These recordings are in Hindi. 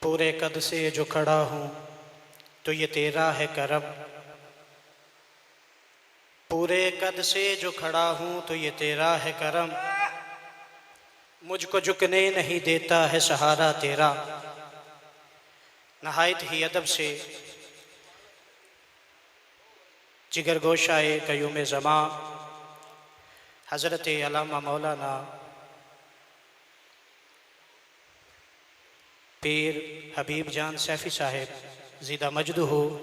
पूरे कद से जो खड़ा हूँ तो ये तेरा है करम। पूरे कद से जो खड़ा हूँ तो ये तेरा है करम। मुझको झुकने नहीं देता है सहारा तेरा। नहायत ही अदब से जिगर गोशाए कयूम ज़मा हज़रत अल्लामा मौलाना पीर हबीब जान सैफ़ी साहिब ज़िदा मजदू हो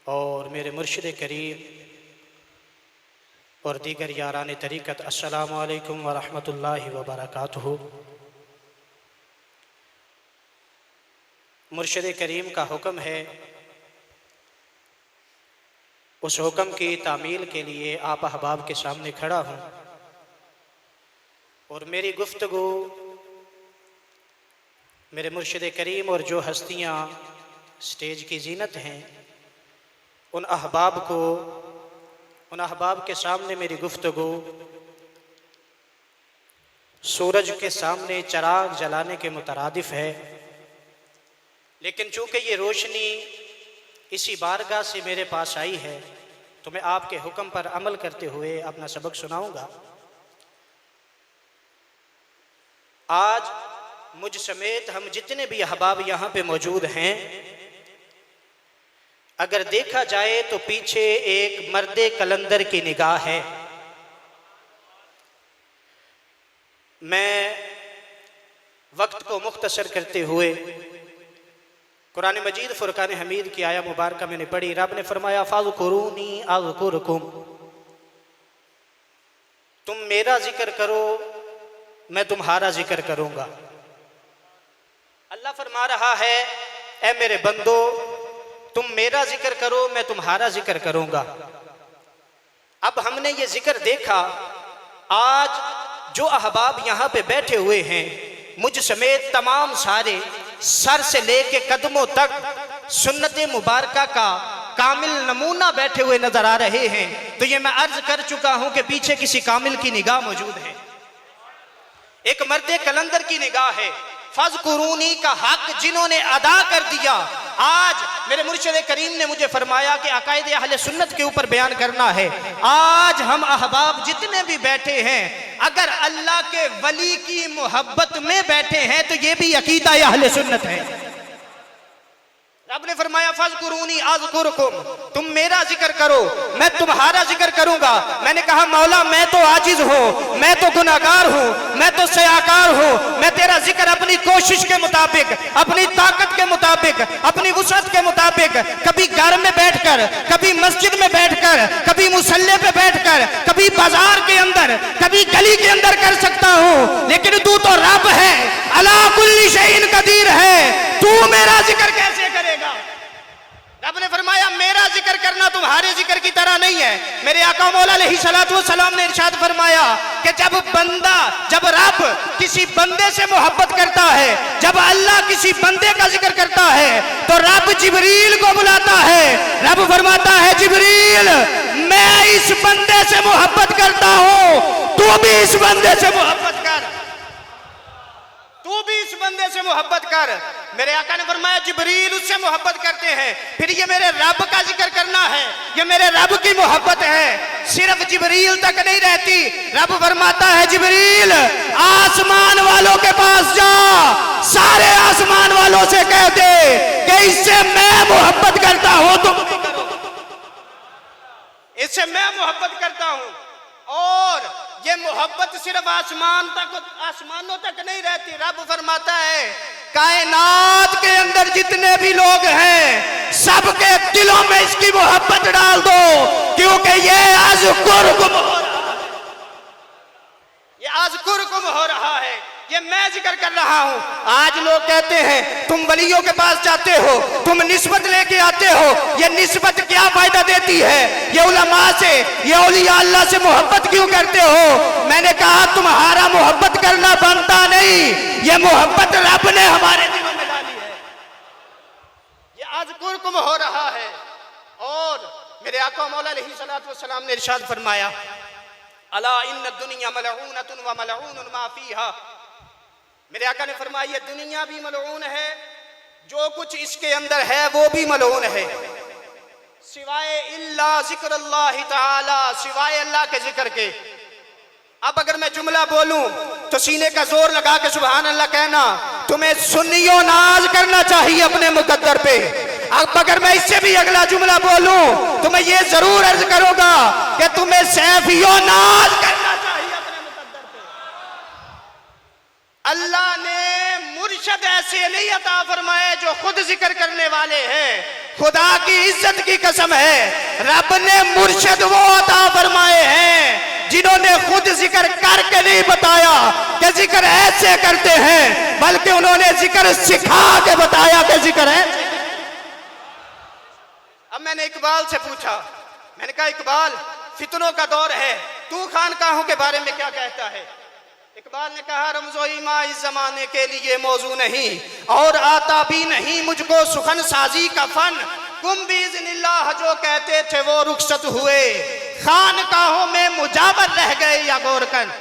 और मेरे मुर्शिद करीम और दीगर यारान तरीक़त, अस्सलामु अलैकुम व रहमतुल्लाहि व बरकातुहू। मुर्शिद करीम का हुक्म है, उस हुक्म की तामील के लिए आप अहबाब के सामने खड़ा हूँ और मेरी गुफ्तगू मेरे मुर्शिद करीम और जो हस्तियाँ स्टेज की जीनत हैं उन अहबाब के सामने मेरी गुफ्तगू सूरज के सामने चराग जलाने के मुतरादिफ है। लेकिन चूँकि ये रोशनी इसी बारगाह से मेरे पास आई है तो मैं आपके हुक्म पर अमल करते हुए अपना सबक सुनाऊंगा। आज मुझ समेत हम जितने भी अहबाब यहाँ पे मौजूद हैं, अगर देखा जाए तो पीछे एक मर्दे कलंदर की निगाह है। मैं वक्त को मुख्तसर करते हुए कुरान मजीद फुरकान हमीद की आया मुबारक मैंने पढ़ी। रब ने फरमाया फ़ज़कुरूनी अज़कुरकुम, तुम मेरा जिक्र करो मैं तुम्हारा जिक्र करूंगा। अल्लाह फरमा रहा है, ए मेरे बंदो तुम मेरा जिक्र करो मैं तुम्हारा जिक्र करूंगा। अब हमने ये जिक्र देखा, आज जो अहबाब यहाँ पे बैठे हुए हैं मुझ समेत तमाम सारे सर से लेके कदमों तक सुन्नत मुबारका का कामिल नमूना बैठे हुए नजर आ रहे हैं, तो ये मैं अर्ज कर चुका हूं कि पीछे किसी कामिल की निगाह मौजूद है, एक मर्दे कलंदर की निगाह है। फ़ज़कुरूनी का हक जिन्होंने अदा कर दिया, आज मेरे मुर्शिद करीम ने मुझे फरमाया कि अकायदे अहले सुन्नत के ऊपर बयान करना है। आज हम अहबाब जितने भी बैठे हैं, अगर अल्लाह के वली की मोहब्बत में बैठे हैं तो ये भी अकीदा अहले सुन्नत है। रब ने फरमाया फ़ज़कुरूनी अज़कुरकुम, तुम मेरा जिक्र करो मैं तुम्हारा जिक्र करूंगा। मैंने कहा मौला मैं तो आजिज हूँ, मैं तो गुनाहगार हूँ, मैं तो सयाकार हूँ, मैं तेरा जिक्र अपनी कोशिश के मुताबिक, अपनी ताकत के मुताबिक, अपनी वुसअत के मुताबिक, कभी घर में बैठकर, कभी मस्जिद में बैठकर, कभी मुसल्ले पे बैठकर, कभी बाजार के अंदर, कभी गली के अंदर कर सकता हूँ। लेकिन तू तो रब है, अला कुल्ली शैइन कदीर है, तू मेरा जिक्र कैसे करेगा? रब ने फरमाया मेरा जिक्र करना तुम्हारे जिक्र की तरह नहीं है। मेरे आका मौला अलैहिस्सलातु वस्सलाम ने इरशाद फरमाया कि जब रब किसी बंदे से मोहब्बत करता है, जब अल्लाह किसी बंदे का जिक्र करता है तो रब जिब्रील को बुलाता है। रब फरमाता है जिब्रील मैं इस बंदे से मोहब्बत करता हूं, तू भी इस बंदे से मोहब्बत कर, तू भी इस बंदे से मोहब्बत कर। मेरे आका ने फरमाया जिब्रील उससे मोहब्बत करते हैं। फिर ये मेरे रब का जिक्र करना है, ये मेरे रब की मोहब्बत है। सिर्फ जिब्रील तक नहीं रहती, रब फरमाता है जिब्रील आसमान वालों के पास जा, सारे आसमान वालों से कह दे कि इससे मैं मोहब्बत करता हूं, तुम भी करो, इससे मैं मोहब्बत करता हूं। और ये मोहब्बत सिर्फ आसमानों तक नहीं रहती। रब फरमाता है कायनात के अंदर जितने भी लोग हैं सबके दिलों में इसकी मोहब्बत डाल दो, क्योंकि ये अज़कुरकुम हो रहा है, ये मैं जिक्र कर रहा हूं। आज लोग कहते हैं तुम वलियों के पास जाते हो, तुम निस्बत लेके आते हो, ये निस्बत क्या फायदा देती है? ये उलमा से, ये औलिया अल्लाह से मोहब्बत क्यों करते हो? मैंने कहा तुम्हारा मोहब्बत करना बनता नहीं, ये मोहब्बत रब ने हमारे दिलों में डाली है, ये अज़कुरकुम हो रहा है। और मेरे आका मौला अलैहिस्सलातु वस्सलाम ने इरशाद फरमाया, अला इन्न दुनिया मलऊनतुन व मलऊनुन मा फीहा, मेरे आका ने फरमाया ये दुनिया भी मलऊन है, जो कुछ इसके अंदर है वो भी मलऊन है, सिवाय इल्ला जिक्रुल्लाह ताला, सिवाय अल्लाह के जिक्र के। अब अगर मैं जुमला बोलूं तो सीने का जोर लगा के सुभान अल्लाह कहना। तुम्हें सुन्नियों नाज करना चाहिए अपने मुकद्दर पे। अब अगर मैं इससे भी अगला जुमला बोलूं तो मैं ये जरूर अर्ज करूंगा कि तुम्हें सैफियों नाज करना चाहिए अपने मुकद्दर पे। अल्लाह ने मुर्शद ऐसे नहीं अता फरमाए जो खुद जिक्र करने वाले हैं। खुदा की इज्जत की कसम है, रब ने मुर्शद वो अता फरमाए हैं जिन्होंने खुद जिक्र करके नहीं बताया कि जिक्र ऐसे करते हैं, बल्कि उन्होंने जिक्र सिखा के बताया कि जिक्र है। अब मैंने इकबाल से पूछा, मैंने कहा इकबाल फितनों का दौर है, तू खानकाहों के बारे में क्या कहता है? इकबाल ने कहा रमज़ो ईमा इस जमाने के लिए मौजू नहीं और आता भी नहीं मुझको सुखन साजी का फन। कुम बिइज़्निल्लाह जो कहते थे वो रुखसत हुए, खानकाहों में मुजावर रह गए या गोरकन।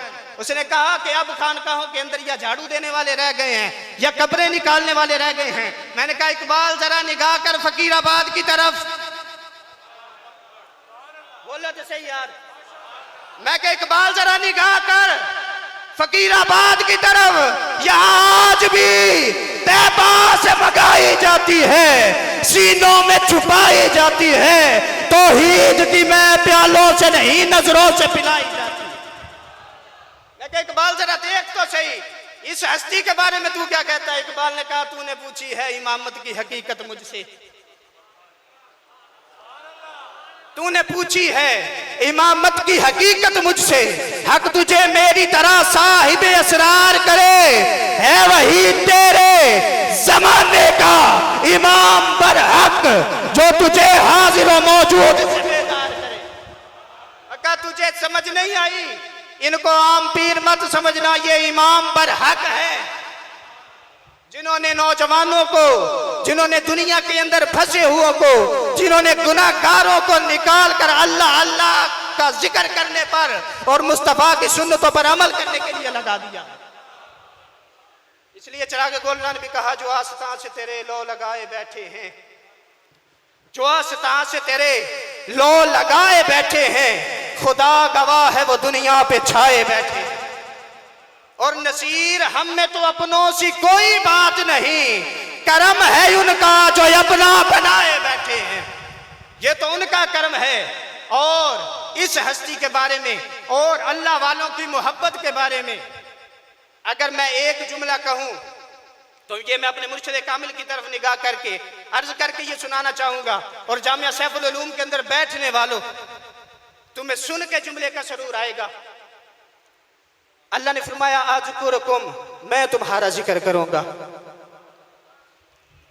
उसने कहा कि अब खानकाहों के अंदर या झाड़ू देने वाले रह गए हैं या कब्रें निकालने वाले रह गए हैं। मैंने कहा इकबाल जरा निगाह कर फकीराबाद की तरफ। बोलो तो सही यार। मैं कहा इकबाल जरा निगाह कर फकीराबाद की तरफ, यहाँ आज भी तैबा से मंगाई जाती है, सीनों में छुपाई जाती है, तौहीद की मैं प्यालों से नहीं नजरों से पिलाई जाती। लेकिन इकबाल जरा देख तो सही इस हस्ती के बारे में तू क्या कहता है? इकबाल ने कहा तूने पूछी है इमामत की हकीकत मुझसे, तूने पूछी है इमामत की हकीकत मुझसे। हक तुझे मेरी तरह साहिब असरार करे, है वही तेरे जमाने का इमाम बरहक जो तुझे हाजिर व मौजूद से बेदार करे। अका तुझे समझ नहीं आई, इनको आम पीर मत समझना, ये इमाम बरहक है जिन्होंने नौजवानों को, जिन्होंने दुनिया के अंदर फंसे हुओं को, जिन्होंने गुनाहगारों को निकाल कर अल्लाह अल्लाह का जिक्र करने पर और मुस्तफा की सुन्नतों पर अमल करने के लिए लगा दिया। इसलिए चिराग गोलना ने भी कहा जो आस्था से तेरे लो लगाए बैठे हैं, जो आस्था से तेरे लो लगाए बैठे हैं, खुदा गवाह है वो दुनिया पे छाए बैठे हैं। और नसीर हम में तो अपनों सी कोई बात नहीं, कर्म है उनका जो अपना बनाए बैठे हैं, ये तो उनका कर्म है। और इस हस्ती के बारे में और अल्लाह वालों की मोहब्बत के बारे में अगर मैं एक जुमला कहूं तो ये मैं अपने मुर्शिद कामिल की तरफ निगाह करके अर्ज करके ये सुनाना चाहूंगा। और जामिया सैफुल उलूम के अंदर बैठने वालों, तुम्हें सुन के जुमले का सरूर आएगा। अल्लाह ने फरमाया आज़कुरुकुम, मैं तुम्हारा जिक्र करूंगा।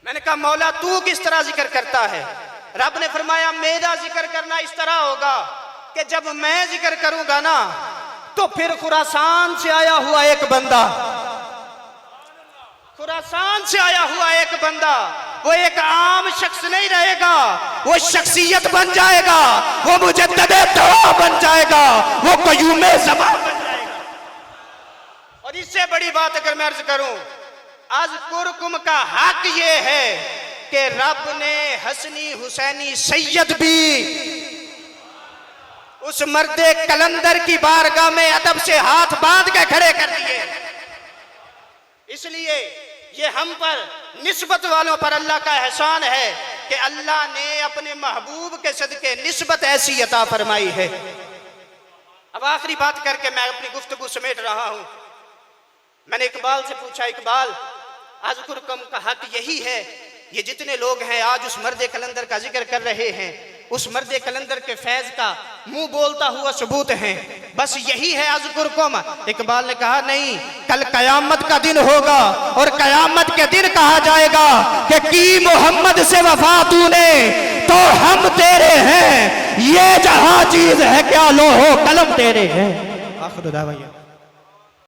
मैंने कहा मौला तू किस तरह जिक्र करता है? रब ने फरमाया मेरा जिक्र करना इस तरह होगा कि जब मैं जिक्र करूंगा ना तो फिर खुरासान से आया हुआ एक बंदा, खुरासान से आया हुआ एक बंदा, वो एक आम शख्स नहीं रहेगा, वो शख्सियत बन जाएगा, वो मुजद्दिद तौबा बन जाएगा, वो क़य्यूम ज़मान बन जाएगा। और इससे बड़ी बात अगर मैं अर्ज करूं, अज़कुरुकुम का हक ये है कि रब ने हसनी हुसैनी सैयद भी उस मर्दे कलंदर की बारगाह में अदब से हाथ बांध के खड़े कर दिए। इसलिए ये हम पर निस्बत वालों पर अल्लाह का एहसान है कि अल्लाह ने अपने महबूब के सदके निस्बत ऐसी अता फरमाई है। अब आखिरी बात करके मैं अपनी गुफ्तगू समेट रहा हूं। मैंने इकबाल से पूछा, इकबाल अज़कुरुकुम का हक यही है, ये जितने लोग हैं आज उस मर्दे कलंदर का जिक्र कर रहे हैं, उस मर्दे कलंदर के फैज का मुंह बोलता हुआ सबूत है, बस यही है अज़कुरुकुम। इकबाल ने कहा नहीं, कल कयामत का दिन होगा और कयामत के दिन कहा जाएगा कि की मोहम्मद से वफा तूने तो हम तेरे हैं, ये जहां चीज है क्या लोहो कलम तेरे हैं। आखिर दावा